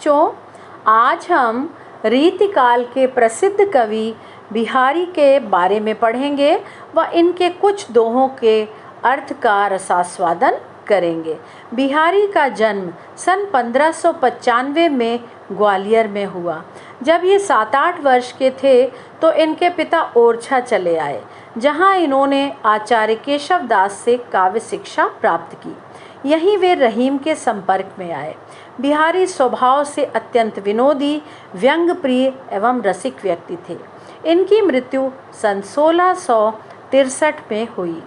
बच्चों, आज हम रीतिकाल के प्रसिद्ध कवि बिहारी के बारे में पढ़ेंगे व इनके कुछ दोहों के अर्थ का रसास्वादन करेंगे। बिहारी का जन्म सन 1595 में ग्वालियर में हुआ। जब ये 7-8 वर्ष के थे तो इनके पिता ओरछा चले आए, जहां इन्होंने आचार्य केशव दास से काव्य शिक्षा प्राप्त की। यहीं वे रहीम के संपर्क में आए। बिहारी स्वभाव से अत्यंत विनोदी, व्यंग्यप्रिय एवं रसिक व्यक्ति थे। इनकी मृत्यु सन 1663 में हुई।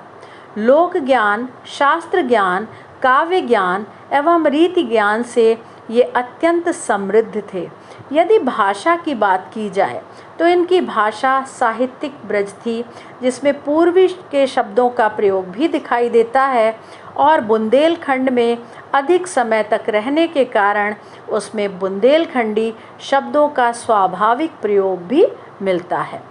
लोक ज्ञान, शास्त्र ज्ञान, काव्य ज्ञान एवं रीति ज्ञान से ये अत्यंत समृद्ध थे। यदि भाषा की बात की जाए तो इनकी भाषा साहित्यिक ब्रज थी, जिसमें पूर्वी के शब्दों का प्रयोग भी दिखाई देता है और बुंदेलखंड में अधिक समय तक रहने के कारण उसमें बुंदेलखंडी शब्दों का स्वाभाविक प्रयोग भी मिलता है।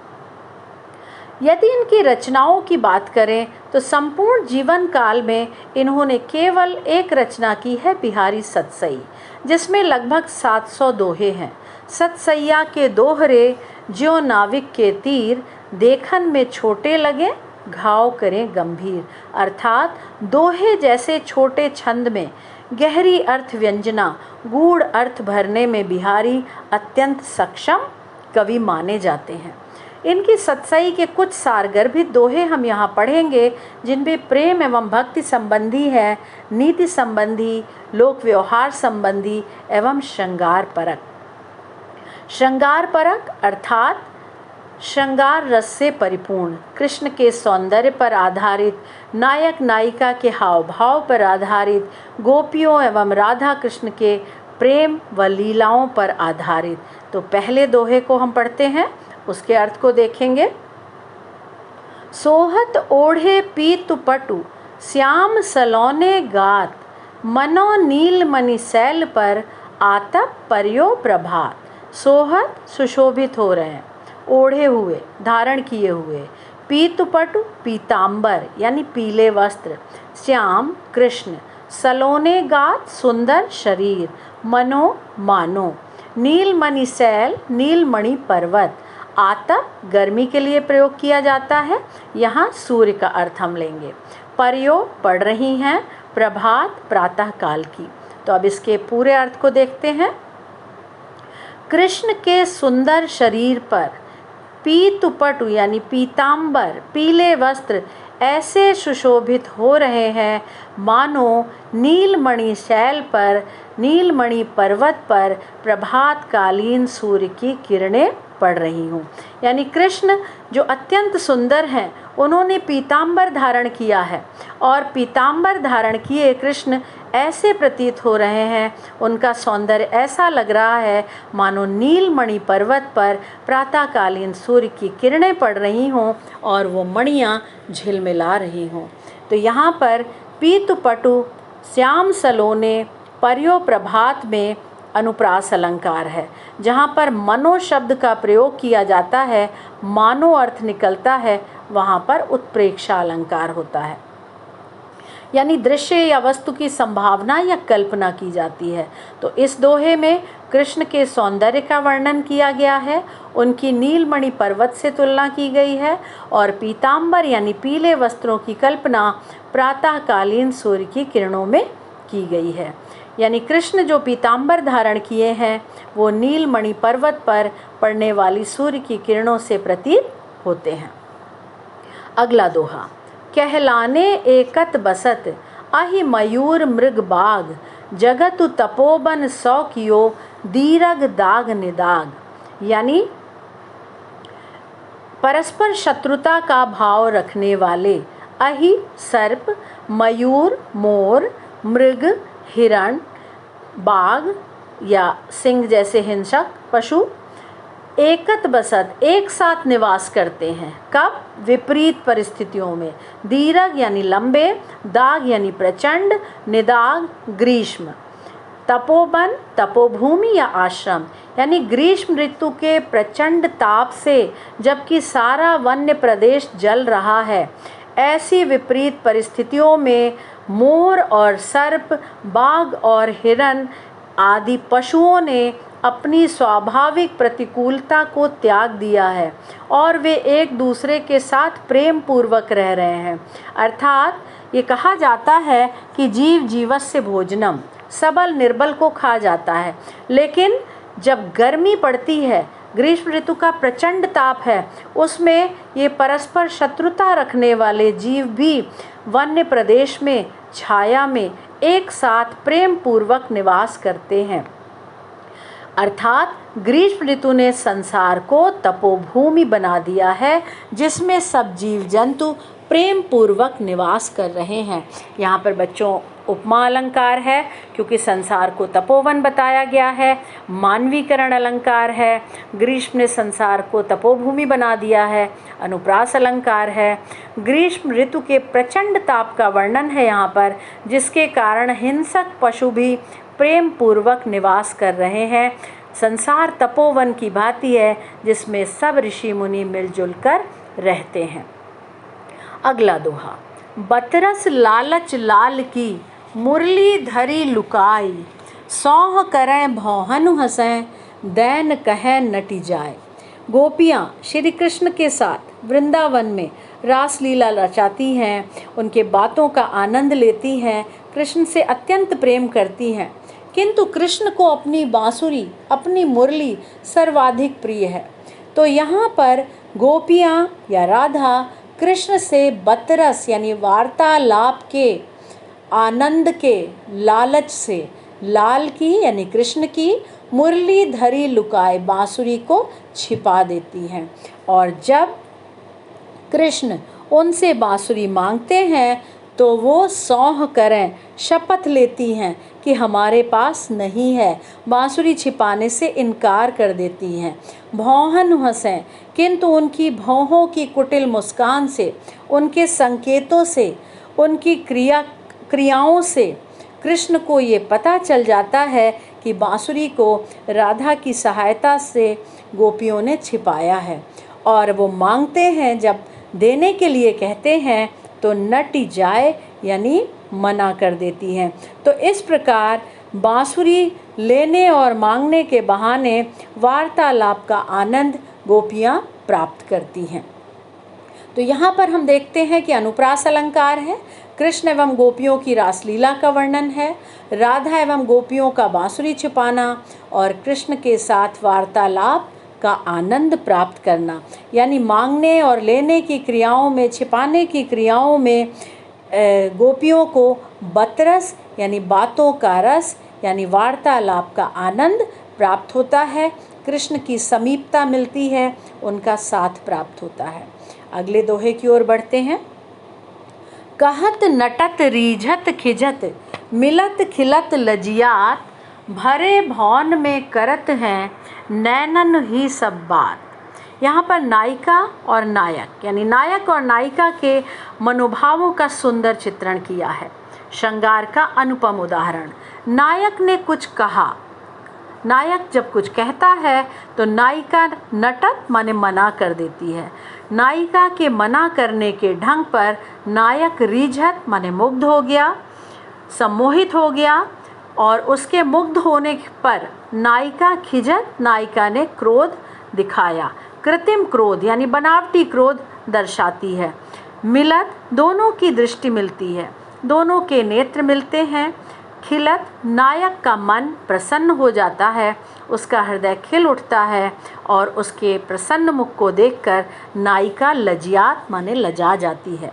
यदि इनकी रचनाओं की बात करें तो संपूर्ण जीवन काल में इन्होंने केवल एक रचना की है, बिहारी सतसई, जिसमें लगभग 700 दोहे हैं। सतसैया के दोहरे ज्यों नाविक के तीर, देखन में छोटे लगे घाव करें गंभीर। अर्थात दोहे जैसे छोटे छंद में गहरी अर्थ व्यंजना, गूढ़ अर्थ भरने में बिहारी अत्यंत सक्षम कवि माने जाते हैं। इनकी सतसई के कुछ सारगर्भित दोहे हम यहाँ पढ़ेंगे, जिनमें प्रेम एवं भक्ति संबंधी है, नीति संबंधी, लोक व्यवहार संबंधी एवं श्रृंगार परक। श्रृंगार परक अर्थात श्रृंगार रस से परिपूर्ण, कृष्ण के सौंदर्य पर आधारित, नायक नायिका के हाव भाव पर आधारित, गोपियों एवं राधा कृष्ण के प्रेम व लीलाओं पर आधारित। तो पहले दोहे को हम पढ़ते हैं, उसके अर्थ को देखेंगे। सोहत ओढ़े पीतु पटु, श्याम सलोने गात, मनो नील मणि शैल पर, आतप पर्यो प्रभात। सोहत सुशोभित हो रहे हैं, ओढ़े हुए, धारण किए हुए, पीतुपटु पीतांबर यानी पीले वस्त्र, श्याम कृष्ण, सलोने गात सुंदर शरीर, मनो मानो, नीलमणि शैल नीलमणि पर्वत। आतप गर्मी के लिए प्रयोग किया जाता है, यहाँ सूर्य का अर्थ हम लेंगे। पर्यो पढ़ रही हैं, प्रभात प्रातः काल की। तो अब इसके पूरे अर्थ को देखते हैं। कृष्ण के सुंदर शरीर पर पीतुपटु यानी पीतांबर पीले वस्त्र ऐसे सुशोभित हो रहे हैं मानो नीलमणि शैल पर, नीलमणि पर्वत पर प्रभातकालीन सूर्य की किरणें पड़ रही हूँ। यानी कृष्ण जो अत्यंत सुंदर हैं, उन्होंने पीतांबर धारण किया है और पीतांबर धारण किए कृष्ण ऐसे प्रतीत हो रहे हैं, उनका सौंदर्य ऐसा लग रहा है मानो नीलमणि पर्वत पर प्रातःकालीन सूर्य की किरणें पड़ रही हों और वो मणियाँ झिलमिला रही हों। तो यहाँ पर पीतुपटु, श्याम सलोने, पर्यो प्रभात में अनुप्रास अलंकार है। जहाँ पर मनो शब्द का प्रयोग किया जाता है, मानो अर्थ निकलता है, वहाँ पर उत्प्रेक्षा अलंकार होता है, यानी दृश्य या वस्तु की संभावना या कल्पना की जाती है। तो इस दोहे में कृष्ण के सौंदर्य का वर्णन किया गया है, उनकी नीलमणि पर्वत से तुलना की गई है और पीतांबर यानी पीले वस्त्रों की कल्पना प्रातःकालीन सूर्य की किरणों में की गई है। यानी कृष्ण जो पीतांबर धारण किए हैं वो नीलमणि पर्वत पर पड़ने वाली सूर्य की किरणों से प्रतीत होते हैं। अगला दोहा। कहलाने एकत बसत, अहि मयूर मृग बाग, जगतु तपोबन सौ कियो, दीरग दाग निदाग। यानी परस्पर शत्रुता का भाव रखने वाले अहि सर्प, मयूर मोर, मृग हिरण, बाघ या सिंह जैसे हिंसक पशु एकत बसत एक साथ निवास करते हैं। कब? विपरीत परिस्थितियों में। दीर्घ यानी लंबे, दाग यानी प्रचंड, निदाग ग्रीष्म। तपोवन तपोभूमि या आश्रम यानी ग्रीष्म ऋतु के प्रचंड ताप से जबकि सारा वन्य प्रदेश जल रहा है, ऐसी विपरीत परिस्थितियों में मोर और सर्प, बाघ और हिरण आदि पशुओं ने अपनी स्वाभाविक प्रतिकूलता को त्याग दिया है और वे एक दूसरे के साथ प्रेम पूर्वक रह रहे हैं। अर्थात ये कहा जाता है कि जीव जीवस्य भोजनम, सबल निर्बल को खा जाता है। लेकिन जब गर्मी पड़ती है, ग्रीष्म ऋतु का प्रचंड ताप है, उसमें ये परस्पर शत्रुता रखने वाले जीव भी वन्य प्रदेश में छाया में एक साथ प्रेम पूर्वक निवास करते हैं। अर्थात ग्रीष्म ऋतु ने संसार को तपोभूमि बना दिया है, जिसमें सब जीव जंतु प्रेम पूर्वक निवास कर रहे हैं। यहाँ पर बच्चों उपमा अलंकार है, क्योंकि संसार को तपोवन बताया गया है। मानवीकरण अलंकार है, ग्रीष्म ने संसार को तपोभूमि बना दिया है। अनुप्रास अलंकार है, ग्रीष्म ऋतु के प्रचंड ताप का वर्णन है यहाँ पर, जिसके कारण हिंसक पशु भी प्रेम पूर्वक निवास कर रहे हैं। संसार तपोवन की भांति है, जिसमें सब ऋषि मुनि मिलजुल कर रहते हैं। अगला दोहा। बतरस लालच लाल की मुरली धरी लुकाई, सौह करें भौहनु हंसें दैन कहें नटी जाए। गोपियाँ श्री कृष्ण के साथ वृंदावन में रासलीला रचाती हैं, उनके बातों का आनंद लेती हैं, कृष्ण से अत्यंत प्रेम करती हैं। किंतु कृष्ण को अपनी बांसुरी, अपनी मुरली सर्वाधिक प्रिय है। तो यहाँ पर गोपियाँ या राधा कृष्ण से बतरस यानी वार्तालाप के आनंद के लालच से लाल की यानी कृष्ण की मुरली धरी लुकाए बांसुरी को छिपा देती हैं। और जब कृष्ण उनसे बांसुरी मांगते हैं तो वो सौह करें, शपथ लेती हैं कि हमारे पास नहीं है, बांसुरी छिपाने से इनकार कर देती हैं। भौहन हंसें, किंतु उनकी भौहों की कुटिल मुस्कान से, उनके संकेतों से, उनकी क्रियाओं से कृष्ण को ये पता चल जाता है कि बांसुरी को राधा की सहायता से गोपियों ने छिपाया है। और वो मांगते हैं, जब देने के लिए कहते हैं तो नटी जाए यानी मना कर देती हैं। तो इस प्रकार बांसुरी लेने और मांगने के बहाने वार्तालाप का आनंद गोपियाँ प्राप्त करती हैं। तो यहाँ पर हम देखते हैं कि अनुप्रास अलंकार है, कृष्ण एवं गोपियों की रासलीला का वर्णन है, राधा एवं गोपियों का बांसुरी छिपाना और कृष्ण के साथ वार्तालाप का आनंद प्राप्त करना, यानी मांगने और लेने की क्रियाओं में, छिपाने की क्रियाओं में गोपियों को बतरस यानी बातों का रस यानी वार्तालाप का आनंद प्राप्त होता है, कृष्ण की समीपता मिलती है, उनका साथ प्राप्त होता है। अगले दोहे की ओर बढ़ते हैं। कहत नटत रीझत खिजत मिलत खिलत लजियात, भरे भौन में करत हैं नैनन ही सब बात। यहाँ पर नायिका और नायक यानी नायक और नायिका के मनोभावों का सुंदर चित्रण किया है। श्रृंगार का अनुपम उदाहरण। नायक ने कुछ कहा, नायक जब कुछ कहता है तो नायिका नटत माने मना कर देती है। नायिका के मना करने के ढंग पर नायक रीझत माने मुग्ध हो गया, सम्मोहित हो गया, और उसके मुग्ध होने पर नायिका खिजत, नायिका ने क्रोध दिखाया। कृत्रिम क्रोध यानी बनावटी क्रोध दर्शाती है। मिलत दोनों की दृष्टि मिलती है, दोनों के नेत्र मिलते हैं। खिलत नायक का मन प्रसन्न हो जाता है, उसका हृदय खिल उठता है और उसके प्रसन्न मुख को देखकर नायिका लजियात माने लजा जाती है।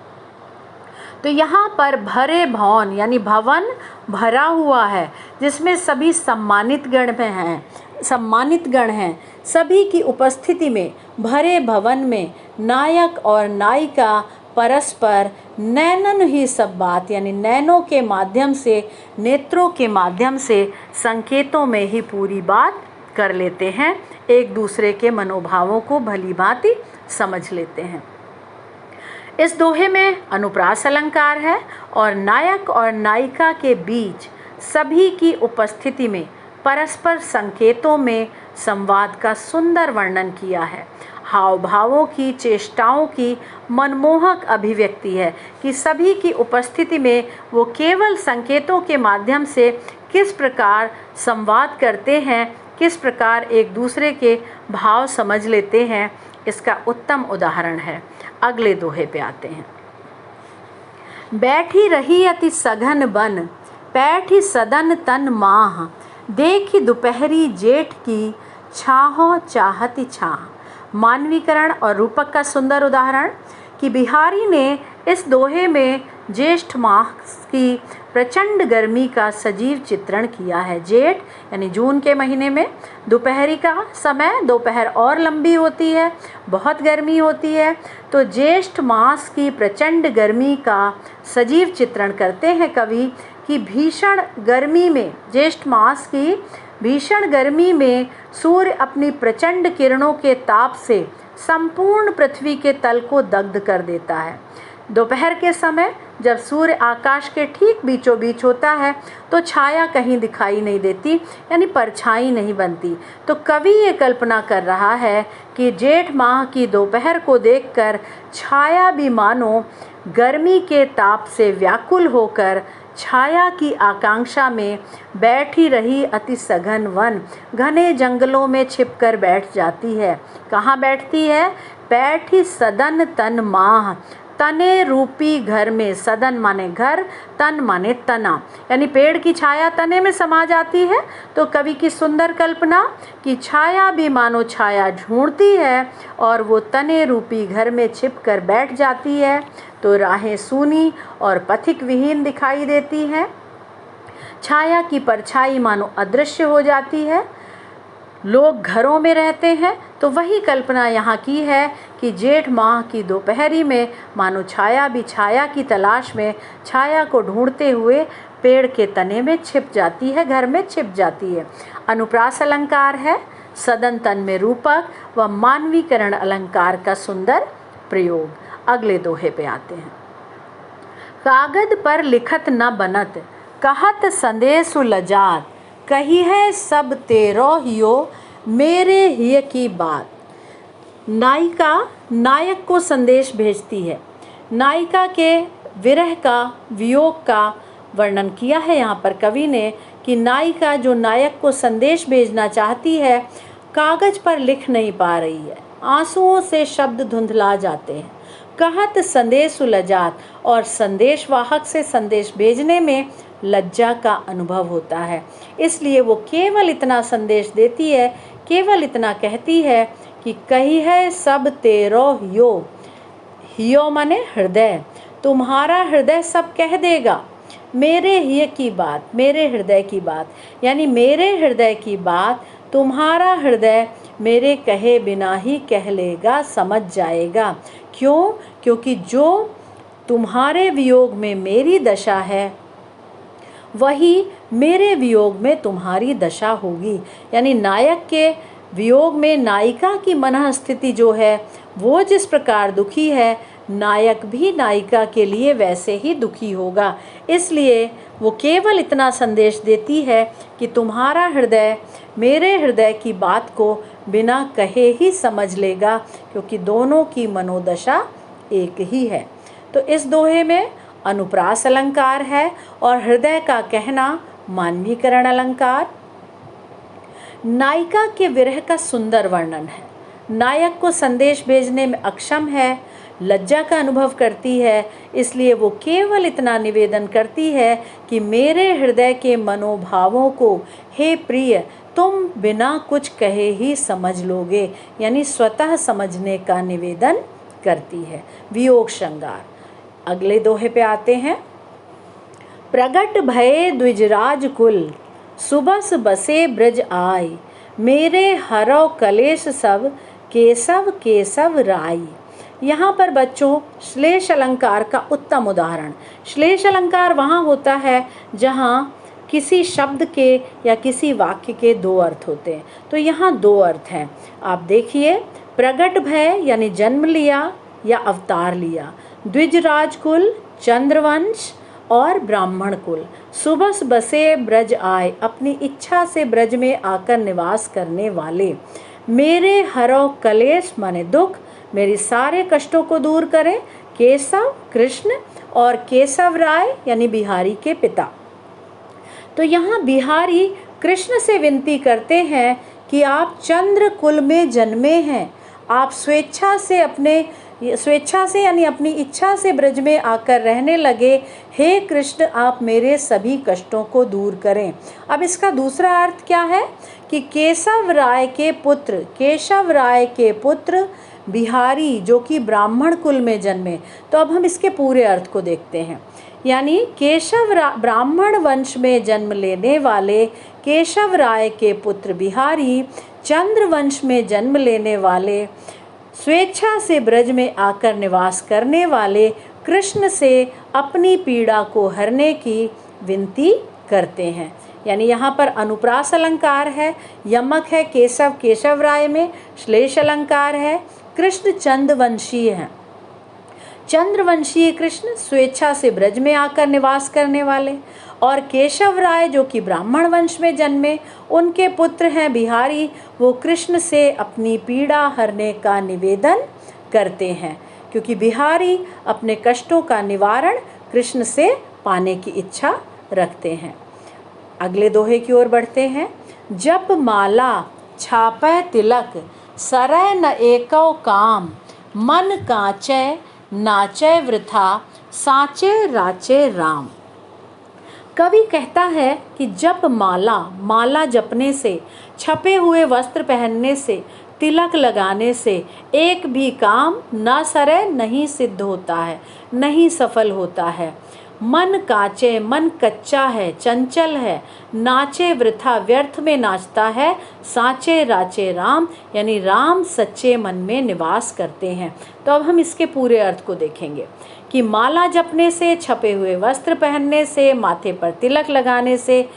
तो यहाँ पर भरे भवन यानी भवन भरा हुआ है, जिसमें सभी सम्मानित गण हैं। सभी की उपस्थिति में भरे भवन में नायक और नायिका परस्पर नैनन ही सब बात यानी नैनों के माध्यम से, नेत्रों के माध्यम से संकेतों में ही पूरी बात कर लेते हैं, एक दूसरे के मनोभावों को भली भांति समझ लेते हैं। इस दोहे में अनुप्रास अलंकार है और नायक और नायिका के बीच सभी की उपस्थिति में परस्पर संकेतों में संवाद का सुंदर वर्णन किया है। हाव भावों की, चेष्टाओं की मनमोहक अभिव्यक्ति है कि सभी की उपस्थिति में वो केवल संकेतों के माध्यम से किस प्रकार संवाद करते हैं, किस प्रकार एक दूसरे के भाव समझ लेते हैं, इसका उत्तम उदाहरण है। अगले दोहे पे आते हैं। बैठी रही अति सघन बन, पैठी सदन तन माह, देखी दोपहरी जेठ की, छाहो चाहती छाह। मानवीकरण और रूपक का सुंदर उदाहरण कि बिहारी ने इस दोहे में ज्येष्ठ माह की प्रचंड गर्मी का सजीव चित्रण किया है। जेठ यानी जून के महीने में दोपहरी का समय, दोपहर और लंबी होती है, बहुत गर्मी होती है, तो ज्येष्ठ मास की प्रचंड गर्मी का सजीव चित्रण करते हैं कवि कि भीषण गर्मी में, ज्येष्ठ मास की भीषण गर्मी में सूर्य अपनी प्रचंड किरणों के ताप से संपूर्ण पृथ्वी के तल को दग्ध कर देता है। दोपहर के समय जब सूर्य आकाश के ठीक बीचों बीच होता है तो छाया कहीं दिखाई नहीं देती, यानी परछाई नहीं बनती। तो कवि ये कल्पना कर रहा है कि जेठ माह की दोपहर को देखकर छाया भी मानो गर्मी के ताप से व्याकुल होकर छाया की आकांक्षा में बैठी रही अति सघन वन, घने जंगलों में छिपकर बैठ जाती है। कहाँ बैठती है? बैठी सदन तन माह, तने रूपी घर में। सदन माने घर, तन माने तना, यानी पेड़ की छाया तने में समा जाती है। तो कवि की सुंदर कल्पना कि छाया भी मानो छाया ढूंढती है और वो तने रूपी घर में छिपकर बैठ जाती है, तो राहें सूनी और पथिक विहीन दिखाई देती हैं। छाया की परछाई मानो अदृश्य हो जाती है। लोग घरों में रहते हैं, तो वही कल्पना यहाँ की है कि जेठ माह की दोपहरी में मानो छाया भी छाया की तलाश में छाया को ढूंढते हुए पेड़ के तने में छिप जाती है, घर में छिप जाती है। अनुप्रास अलंकार है, सदन तन में रूपक व मानवीकरण अलंकार का सुंदर प्रयोग। अगले दोहे पे आते हैं। कागद पर लिखत न बनत, कहत संदेशु लजात, कही है सब तेरो हियो, मेरे हिय की बात। नायिका नायक को संदेश भेजती है। नायिका के विरह का, वियोग का वर्णन किया है यहाँ पर कवि ने कि नायिका जो नायक को संदेश भेजना चाहती है, कागज पर लिख नहीं पा रही है, आंसुओं से शब्द धुंधला जाते हैं। कहत संदेश लजात, और संदेश वाहक से संदेश भेजने में लज्जा का अनुभव होता है, इसलिए वो केवल इतना संदेश देती है, केवल इतना कहती है कि कही है सब तेरो हियो। हियो माने हृदय, तुम्हारा हृदय सब कह देगा। मेरे हिय की बात, मेरे हृदय की बात, यानी मेरे हृदय की बात तुम्हारा हृदय मेरे कहे बिना ही कह लेगा, समझ जाएगा। क्यों? क्योंकि जो तुम्हारे वियोग में मेरी दशा है, वही मेरे वियोग में तुम्हारी दशा होगी। यानी नायक के वियोग में नायिका की मनः स्थिति जो है वो जिस प्रकार दुखी है, नायक भी नायिका के लिए वैसे ही दुखी होगा। इसलिए वो केवल इतना संदेश देती है कि तुम्हारा हृदय मेरे हृदय की बात को बिना कहे ही समझ लेगा, क्योंकि दोनों की मनोदशा एक ही है। तो इस दोहे में अनुप्रास अलंकार है और हृदय का कहना मानवीकरण अलंकार। नायिका के विरह का सुंदर वर्णन है। नायक को संदेश भेजने में अक्षम है, लज्जा का अनुभव करती है, इसलिए वो केवल इतना निवेदन करती है कि मेरे हृदय के मनोभावों को हे प्रिय तुम बिना कुछ कहे ही समझ लोगे, यानी स्वतः समझने का निवेदन करती है। वियोग श्रृंगार। अगले दोहे पे आते हैं। प्रगट भये द्विजराज कुल, सुबस बसे ब्रज आय, मेरे हरौ कलेश सब, केशव केशव राई। यहाँ पर बच्चों श्लेष अलंकार का उत्तम उदाहरण। श्लेष अलंकार वहाँ होता है जहाँ किसी शब्द के या किसी वाक्य के दो अर्थ होते हैं, तो यहाँ दो अर्थ हैं। आप देखिए, प्रगट भय यानी जन्म लिया या अवतार लिया, द्विजराज कुल चंद्रवंश और ब्राह्मण कुल, सुबस बसे ब्रज आए अपनी इच्छा से ब्रज में आकर निवास करने वाले, मेरे हरौ कलेश माने दुख, मेरी सारे कष्टों को दूर करे, केशव कृष्ण और केशव राय यानी बिहारी के पिता। तो यहाँ बिहारी कृष्ण से विनती करते हैं कि आप चंद्र कुल में जन्मे हैं, आप स्वेच्छा से यानी अपनी इच्छा से ब्रज में आकर रहने लगे। हे कृष्ण, आप मेरे सभी कष्टों को दूर करें। अब इसका दूसरा अर्थ क्या है कि केशव राय के पुत्र बिहारी जो कि ब्राह्मण कुल में जन्मे। तो अब हम इसके पूरे अर्थ को देखते हैं। यानी ब्राह्मण वंश में जन्म लेने वाले केशव राय के पुत्र बिहारी, चंद्र वंश में जन्म लेने वाले, स्वेच्छा से ब्रज में आकर निवास करने वाले कृष्ण से अपनी पीड़ा को हरने की विनती करते हैं। यानी यहाँ पर अनुप्रास अलंकार है, यमक है केशव राय में, श्लेष अलंकार है, कृष्ण चंद्रवंशीय हैं। चंद्रवंशीय कृष्ण स्वेच्छा से ब्रज में आकर निवास करने वाले, और केशव राय जो कि ब्राह्मण वंश में जन्मे, उनके पुत्र हैं बिहारी, वो कृष्ण से अपनी पीड़ा हरने का निवेदन करते हैं, क्योंकि बिहारी अपने कष्टों का निवारण कृष्ण से पाने की इच्छा रखते हैं। अगले दोहे की ओर बढ़ते हैं। जप माला छापै तिलक, सरय न एको काम, मन कांचै नाचै वृथा, साचे राचे राम। कवि कहता है कि जप माला जपने से, छपे हुए वस्त्र पहनने से, तिलक लगाने से एक भी काम न सरे नहीं सिद्ध होता है, नहीं सफल होता है। मन कांचे, मन कच्चा है, चंचल है, नाचे वृथा, व्यर्थ में नाचता है, साचे राचे राम, यानी राम सच्चे मन में निवास करते हैं। तो अब हम इसके पूरे अर्थ को देखेंगे कि माला जपने से, छपे हुए वस्त्र पहनने से, माथे पर तिलक लगाने से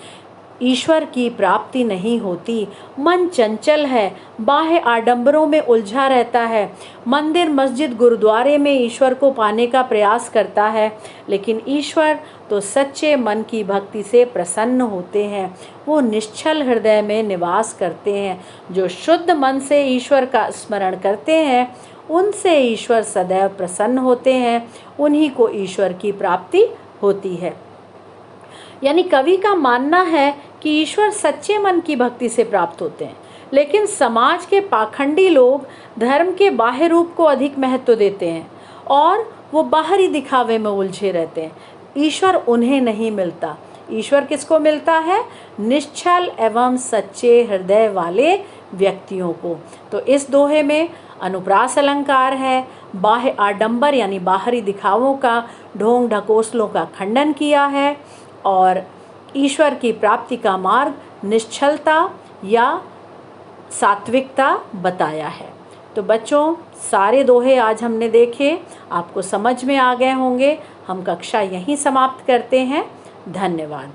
ईश्वर की प्राप्ति नहीं होती। मन चंचल है, बाह्य आडंबरों में उलझा रहता है, मंदिर मस्जिद गुरुद्वारे में ईश्वर को पाने का प्रयास करता है, लेकिन ईश्वर तो सच्चे मन की भक्ति से प्रसन्न होते हैं। वो निश्चल हृदय में निवास करते हैं। जो शुद्ध मन से ईश्वर का स्मरण करते हैं, उनसे ईश्वर सदैव प्रसन्न होते हैं, उन्हीं को ईश्वर की प्राप्ति होती है। यानी कवि का मानना है कि ईश्वर सच्चे मन की भक्ति से प्राप्त होते हैं, लेकिन समाज के पाखंडी लोग धर्म के बाह्य रूप को अधिक महत्व देते हैं और वो बाहरी दिखावे में उलझे रहते हैं। ईश्वर उन्हें नहीं मिलता। ईश्वर किसको मिलता है? निश्चल एवं सच्चे हृदय वाले व्यक्तियों को। तो इस दोहे में अनुप्रास अलंकार है, बाह्य आडंबर यानी बाहरी दिखावों का, ढोंग ढकोसलों का खंडन किया है और ईश्वर की प्राप्ति का मार्ग निश्चलता या सात्विकता बताया है। तो बच्चों, सारे दोहे आज हमने देखे, आपको समझ में आ गए होंगे। हम कक्षा यहीं समाप्त करते हैं। धन्यवाद।